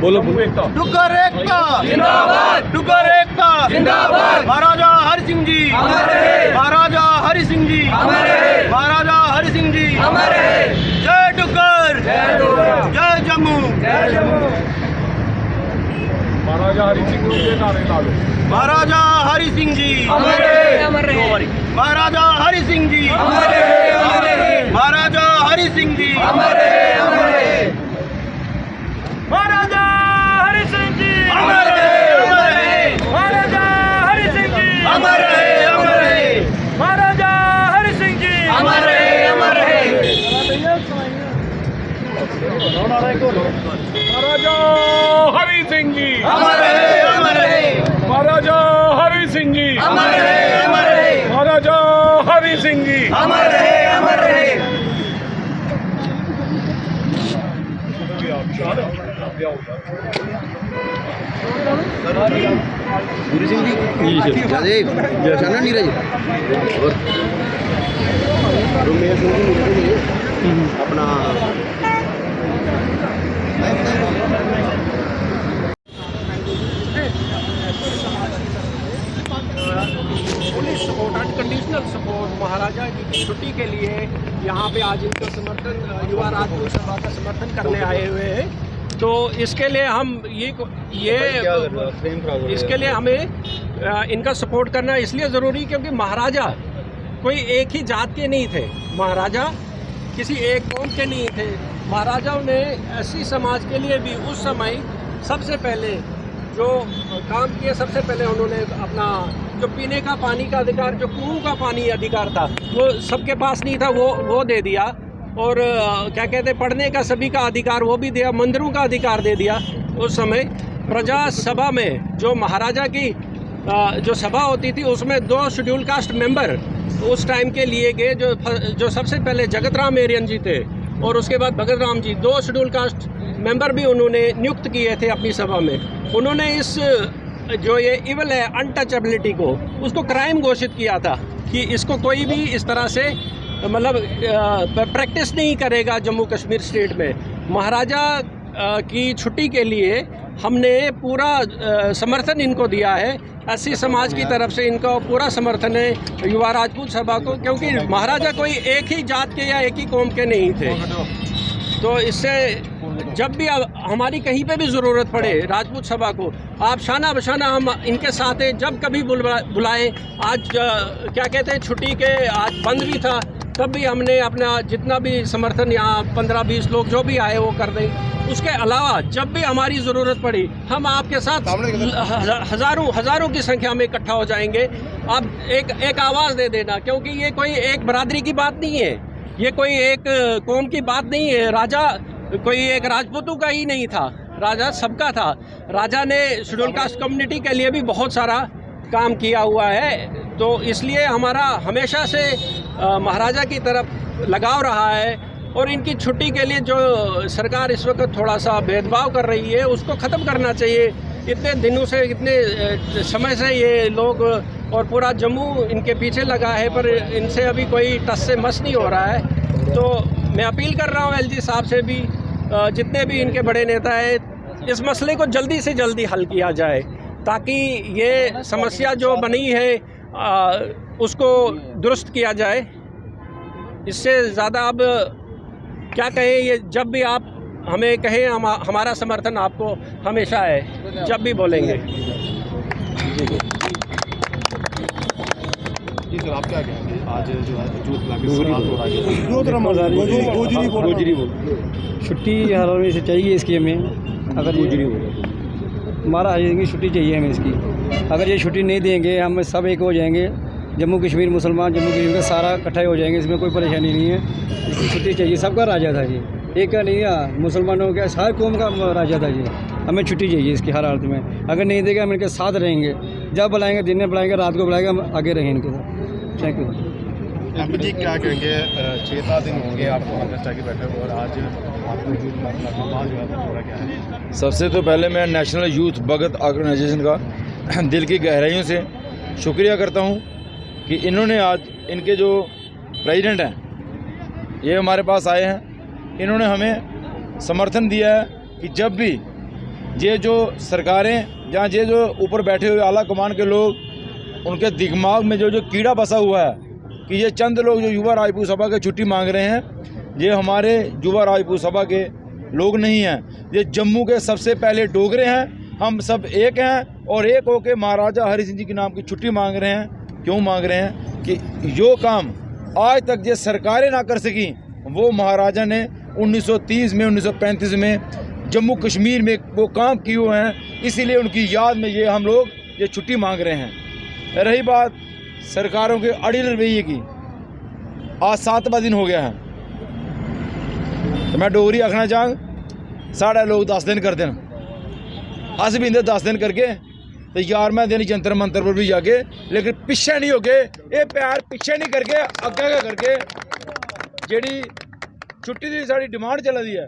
बोलो एकता डुग्गर एकता जिंदाबाद, डुग्गर एकता जिंदाबाद, महाराजा हरि सिंह जी अमर रहे, महाराजा हरि सिंह जी अमर रहे, महाराजा हरि सिंह जी अमर रहे, जय डुग्गर जय डुग्गर, जय जम्मू जय जम्मू। महाराजा हरि सिंह जी के नारे ला लो। महाराजा हरि सिंह जी अमर रहे, अमर रहे, महाराजा हरि सिंह जी अमर रहे, अमर रहे, महाराजा हरि सिंह जी अमर रहे, अमर रहे, महाराजा हरि सिंह जी अमर रहे, अमर रहे, महाराजा हरि सिंह जी अमर रहे, अमर रहे, महाराजा हरि सिंह जी अमर रहे, अमर रहे, महाराजा हरि सिंह जी अमर रहे, अमर रहे, महाराजा हरि सिंह जी अमर रहे, अमर रहे, महाराजा हरि सिंह जी अमर रहे, अमर रहे। गुरु सिंह जी जयदेव जयचंद्र नीरज और रुमेश अपना पुलिस सपोर्ट अनकंडीशनल सपोर्ट महाराजा की छुट्टी के लिए यहाँ पे आज इनका समर्थन युवा राजपूत सभा का समर्थन करने आए हुए हैं। तो इसके लिए हम इसके लिए हमें इनका सपोर्ट करना इसलिए ज़रूरी क्योंकि महाराजा कोई एक ही जात के नहीं थे, महाराजा किसी एक कौम के नहीं थे। महाराजाओं ने एससी समाज के लिए भी उस समय सबसे पहले जो काम किए, सबसे पहले उन्होंने अपना जो पीने का पानी का अधिकार, जो कुओं का पानी अधिकार था वो सबके पास नहीं था, वो दे दिया। और क्या कहते हैं, पढ़ने का सभी का अधिकार वो भी दिया, मंदिरों का अधिकार दे दिया। उस समय प्रजा सभा में जो महाराजा की जो सभा होती थी उसमें 2 शेड्यूल कास्ट मेंबर उस टाइम के लिए गए, जो सबसे पहले जगत राम एरियन जी थे और उसके बाद Bhagat Ram ji, 2 schedule caste member भी उन्होंने नियुक्त किए थे अपनी सभा में। उन्होंने इस जो ये इवल है अनटचेबिलिटी को, उसको क्राइम घोषित किया था कि इसको कोई भी इस तरह से मतलब प्रैक्टिस नहीं करेगा जम्मू कश्मीर स्टेट में। महाराजा की छुट्टी के लिए हमने पूरा समर्थन इनको दिया है, एससी समाज की तरफ से इनका पूरा समर्थन है युवा राजपूत सभा को, क्योंकि महाराजा कोई एक ही जात के या एक ही कौम के नहीं थे। तो इससे जब भी हमारी कहीं पे भी ज़रूरत पड़े राजपूत सभा को, आप शाना बशाना हम इनके साथ हैं, जब कभी बुलाएं। आज क्या कहते हैं, छुट्टी के आज बंद भी था, तब भी हमने अपना जितना भी समर्थन यहाँ 15-20 लोग जो भी आए वो कर दें। उसके अलावा जब भी हमारी ज़रूरत पड़ी हम आपके साथ हज़ारों की संख्या में इकट्ठा हो जाएंगे। आप एक आवाज़ दे देना, क्योंकि ये कोई एक बरादरी की बात नहीं है, ये कोई एक कौम की बात नहीं है। राजा कोई एक राजपूतों का ही नहीं था, राजा सबका था। राजा ने शेड्यूल कास्ट कम्युनिटी के लिए भी बहुत सारा काम किया हुआ है। तो इसलिए हमारा हमेशा से महाराजा की तरफ लगाव रहा है। और इनकी छुट्टी के लिए जो सरकार इस वक्त थोड़ा सा भेदभाव कर रही है उसको ख़त्म करना चाहिए। इतने दिनों से, इतने समय से ये लोग और पूरा जम्मू इनके पीछे लगा है, पर इनसे अभी कोई टस से मस नहीं हो रहा है। तो मैं अपील कर रहा हूँ एलजी साहब से भी, जितने भी इनके बड़े नेता हैं, इस मसले को जल्दी से जल्दी हल किया जाए, ताकि ये समस्या जो बनी है उसको दुरुस्त किया जाए। इससे ज़्यादा अब क्या कहें, ये जब भी आप हमें कहें हमारा समर्थन आपको हमेशा है, जब भी बोलेंगे। जी सर, आप क्या कहेंगे आज जो है गोजरी छुट्टी हर आदमी से चाहिए इसकी हमें, अगर गोजरी हमारा की छुट्टी चाहिए हमें इसकी। अगर ये छुट्टी नहीं देंगे हम सब एक हो जाएंगे, जम्मू कश्मीर मुसलमान जम्मू कश्मीर का सारा इकट्ठा हो जाएंगे, इसमें कोई परेशानी नहीं है। इसकी छुट्टी चाहिए, सबका राजा था जी, एक का नहीं है, मुसलमानों का सारे कौम का राजा था जी। हमें छुट्टी चाहिए इसकी हर हालत में। अगर नहीं देगा हम इनके साथ रहेंगे, जब बुलाएंगे, दिन में बुलाएंगे, रात को बुलाएंगे, हम आगे रहेंगे इनके साथ। Thank you. आप जी क्या कहेंगे, 6-7 दिन हो गए आपको ऑर्केस्ट्रा की बैठक और आज आपको जो है थोड़ा क्या है? सबसे तो पहले मैं नेशनल यूथ भगत ऑर्गेनाइजेशन का दिल की गहराइयों से शुक्रिया करता हूं कि इन्होंने आज, इनके जो प्रेसिडेंट हैं ये हमारे पास आए हैं, इन्होंने हमें समर्थन दिया है कि जब भी ये जो सरकारें या ये जो ऊपर बैठे हुए आला कमान के लोग, उनके दिमाग में जो कीड़ा बसा हुआ है कि ये चंद लोग जो युवा राजपूत सभा की छुट्टी मांग रहे हैं, ये हमारे युवा राजपूत सभा के लोग नहीं हैं। ये जम्मू के सबसे पहले डोगरे हैं। हम सब एक हैं और एक होके महाराजा हरि सिंह जी के नाम की छुट्टी मांग रहे हैं। क्यों मांग रहे हैं कि जो काम आज तक ये सरकारें ना कर सकी, वो महाराजा ने 1930 में 1935 में जम्मू कश्मीर में वो काम किए हुए हैं। इसीलिए उनकी याद में ये हम लोग ये छुट्टी मांग रहे हैं। रही बात सरकारों के अड़िल रवैये की, आज 7वां दिन हो गया है, तो मैं डोगरी आखना चाहूँ, साढ़े लोग 10 दिन कर देन, अस भी इंदे 10 दिन करके तो 11वें दिन जंतर मंतर पर भी जाके, लेकिन पिछे नहीं हो गए, ये प्यार पिछे नहीं करके अग्गे का करके जी छुट्टी की साड़ी डिमांड चला दी है।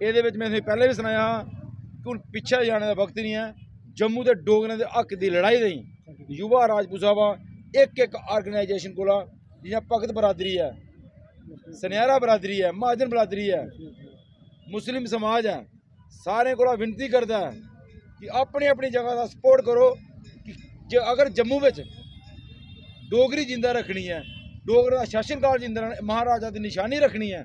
ये मैं पहले भी सुनाया कि हूँ पिछे जाने का वक्त नहीं है। जम्मू के डोगरें के हक की लड़ाई नहीं युवा राजपूत सभा एक ऑर्गेनाइजेशन को जियां भगत बरादरी है, सनियारा बरादरी है, महाजन बरादरी है, मुस्लिम समाज है, सारे को विनती करता है कि अपनी अपनी जगह का सपोर्ट करो कि अगर जम्मू में डोगरी जिंदा रखनी है, डोगरा का शासन काल जिंदा, महाराजा की निशानी रखनी है,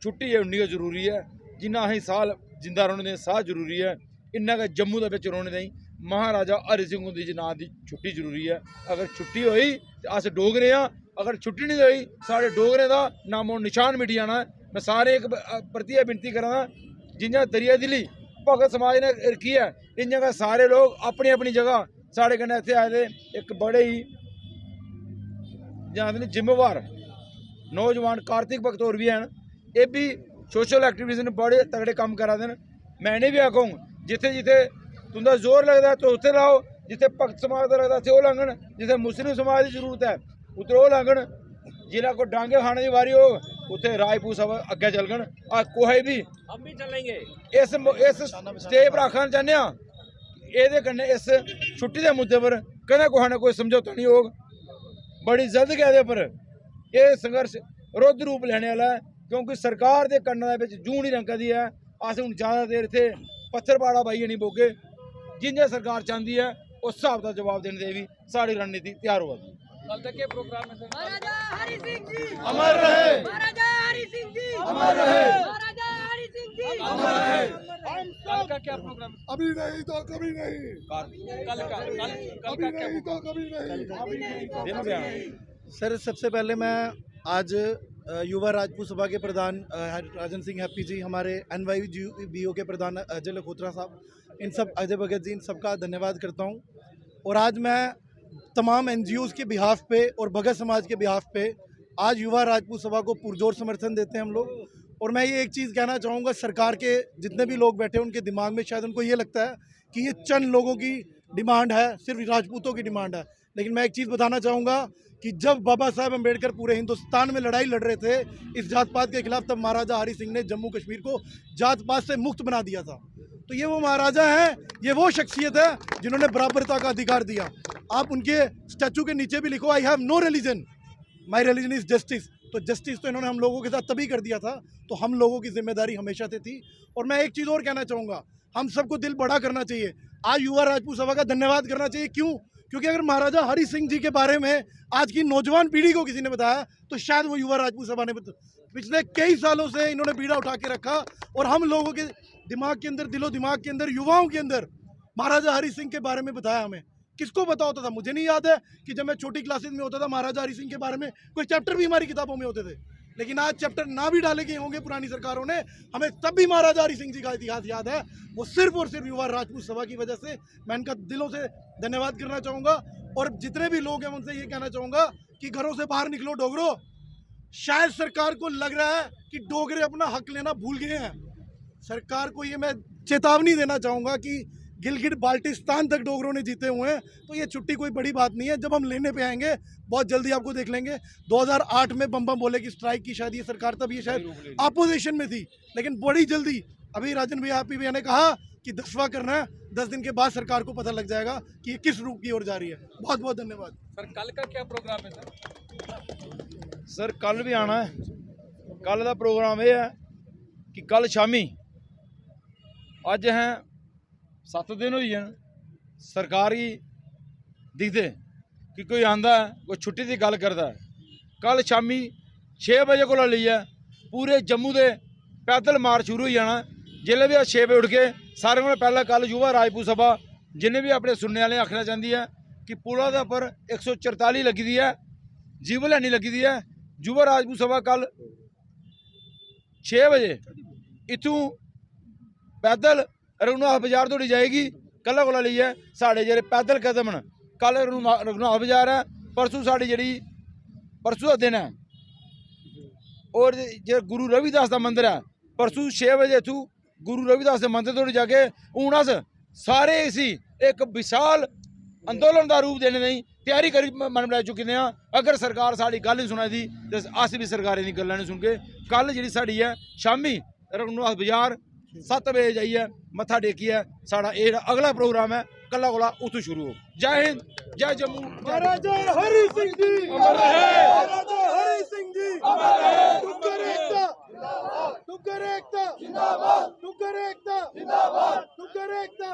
छुट्टी है उन्नी जरूरी है। जिन्ना अं साल जिंदा रोने दें साह जरूरी है, इन्ना का जम्मू के रोने दें महाराजा हरि सिंह जी नाम की छुट्टी जरूरी है। अगर छुट्टी हुई तो अस डोगरे हाँ, अगर छुट्टी नहीं हुई साढ़े डोगरे का नामो निशान मिटी जाना है। मैं सारे एक प्रति विनती करा, जियां दरिया दिली भगत समाज ने रखी है, इयां का सारे लोग अपनी अपनी जगह साढ़े कन्नै इत्थे आए दे एक बड़े ही जानते जिम्मेवार नौजवान कार्तिक भगत होर भी हैं। ये भी सोशल एक्टिविटीज़ ने बड़े तगड़े काम करा दे। मैं इन्हें भी आखूँ जिथे जिथे तुंदा जोर लगता है तो उत्थे लाओ, जिथे भगत समाज का लगता उत्थे वो लांघन, जिथे मुस्लिम समाज की जरूरत है उधर वो लांघन, जिन्हें को डांगे खाने की वारी हो उत्थे राजपूत सभा अगे चलगन। कोई भी हम भी चलेंगे इस स्टेज पर आखना चाहते हैं ये कन्नै इस छुट्टी के मुद्दे पर कदें कोई ना कोई समझौता नहीं होग। बड़ी जल्द गै एह्दे पर यह संघर्ष रुद्ध रूप लैने वाला है, क्योंकि सरकार के कन्ना दे विच जूं नहीं रंगा दी है। अस हुण ज़्यादा देर इत्थे पत्थरपाड़ा पाइयै नहीं बोगे, जिंजा सरकार चाहती है उस हिसाब का जवाब देने की भी साड़ी रणनीति तैयार होगी। कल तक के प्रोग्राम में महाराजा हरि सिंह जी अमर रहे, महाराजा हरि सिंह जी अमर रहे, महाराजा हरि सिंह जी अमर रहे। कल का क्या प्रोग्राम? अभी नहीं तो कभी नहीं, कल का अभी क्या नहीं तो कभी नहीं। दिन बयान सर, सबसे पहले मैं आज युवा राजपूत सभा के प्रधान राजन सिंह हैप्पी जी, हमारे NYBO के प्रधान अजय लखोत्रा साहब, इन सब अजय भगत जी, इन सबका धन्यवाद करता हूं। और आज मैं तमाम NGOs के बिहाफ पे और भगत समाज के बिहाफ पे आज युवा राजपूत सभा को पुरजोर समर्थन देते हैं हम लोग। और मैं ये एक चीज़ कहना चाहूँगा, सरकार के जितने भी लोग बैठे हैं उनके दिमाग में शायद उनको ये लगता है कि ये चंद लोगों की डिमांड है, सिर्फ राजपूतों की डिमांड है। लेकिन मैं एक चीज़ बताना चाहूँगा कि जब बाबा साहेब अम्बेडकर पूरे हिंदुस्तान में लड़ाई लड़ रहे थे इस जात पात के खिलाफ, तब महाराजा हरि सिंह ने जम्मू कश्मीर को जात पात से मुक्त बना दिया था। तो ये वो महाराजा हैं, ये वो शख्सियत है जिन्होंने बराबरता का अधिकार दिया। आप उनके स्टैचू के नीचे भी लिखो, I have no religion, my religion is justice. तो जस्टिस तो इन्होंने हम लोगों के साथ तभी कर दिया था, तो हम लोगों की जिम्मेदारी हमेशा से थी। और मैं एक चीज़ और कहना चाहूँगा, हम सबको दिल बड़ा करना चाहिए। आज युवा राजपूत सभा का धन्यवाद करना चाहिए। क्यों? क्योंकि अगर महाराजा हरि सिंह जी के बारे में आज की नौजवान पीढ़ी को किसी ने बताया तो शायद वो युवा राजपूत सभा ने पिछले कई सालों से इन्होंने बीड़ा उठा के रखा और हम लोगों के दिमाग के अंदर, दिलो दिमाग के अंदर, युवाओं के अंदर महाराजा हरि सिंह के बारे में बताया। हमें किसको पता होता था? मुझे नहीं याद है कि जब मैं छोटी क्लासेस में होता था महाराजा हरि सिंह के बारे में कोई चैप्टर भी हमारी किताबों में होते थे। लेकिन आज चैप्टर ना भी डाले गए होंगे पुरानी सरकारों ने, हमें तब भी महाराजा हरि सिंह जी का इतिहास याद है। वो सिर्फ और सिर्फ युवा राजपूत सभा की वजह से। मैं इनका दिलों से धन्यवाद करना चाहूँगा। और जितने भी लोग हैं उनसे ये कहना चाहूँगा कि घरों से बाहर निकलो डोगरो। शायद सरकार को लग रहा है कि डोगरे अपना हक लेना भूल गए हैं। सरकार को ये मैं चेतावनी देना चाहूँगा कि गिलगिट बाल्टिस्तान तक डोगरों ने जीते हुए हैं, तो ये छुट्टी कोई बड़ी बात नहीं है। जब हम लेने पे आएंगे बहुत जल्दी आपको देख लेंगे। 2008 में बम बम बोले की स्ट्राइक की शायद ये सरकार, तब ये शायद अपोजिशन में थी, लेकिन बड़ी जल्दी अभी राजन भैया हैप्पी भैया ने कहा कि 10वां करना है, 10 दिन के बाद सरकार को पता लग जाएगा कि ये किस रूप की ओर जा रही है। बहुत बहुत धन्यवाद सर। कल का क्या प्रोग्राम है सर? सर कल भी आना है। कल का प्रोग्राम यह है कि कल शामी अज हैं 7 दिन हुई हैं सरकारी दिखते कि कोई आंदा है कोई छुट्टी की गल करता है। कल शामी 6 बजे को लेइयै पूरे जम्मू के पैदल मार्च शुरू हो जाना। जिसले भी 6 बजे उठ के सारे को पहले कल युवा राजपूत सभा जिन्हें भी अपने सुनने वाले आखना चाहती है कि पुलों के उपर 144 लगी दी है, जीवल हैनी लगी दी है। युवा राजपूत सभा कल 6 बजे इतों पैदल रघुनाथ बाजार तोड़ी जाएगी। कल को लेइयै साढ़े जेह्ड़े पैदल कदम न कल रघुनाथ बाजार है, परसों साड़ी जी परसों का दिन है। और जो गुरु रविदास का मंदिर है परसों 6 बजे इतों गुरु रविदास के मंदिर तोड़ी जाके हूँ अस सारे इसी एक विशाल अंदोलन का रूप देने की तैयारी करी मन बनाई चुके हैं। अगर सरकार साड़ी गल नहीं सुनाई दी तो अस भी सरकार की गल्लां नहीं सुन के कल जी साड़ी है शामी रघुनाथ बाजार 7 बजे जाइए मत्था टेकिए साड़ा ये अगला प्रोग्राम है कल्ला कोला उत्थों शुरू हो। जय हिंद जय जम्मू। महाराजा हरि सिंह जी महाराजा हरि सिंह जी डुग्गर एकता डुग्गर एकता डुग्गर एकता डुग्गर एकता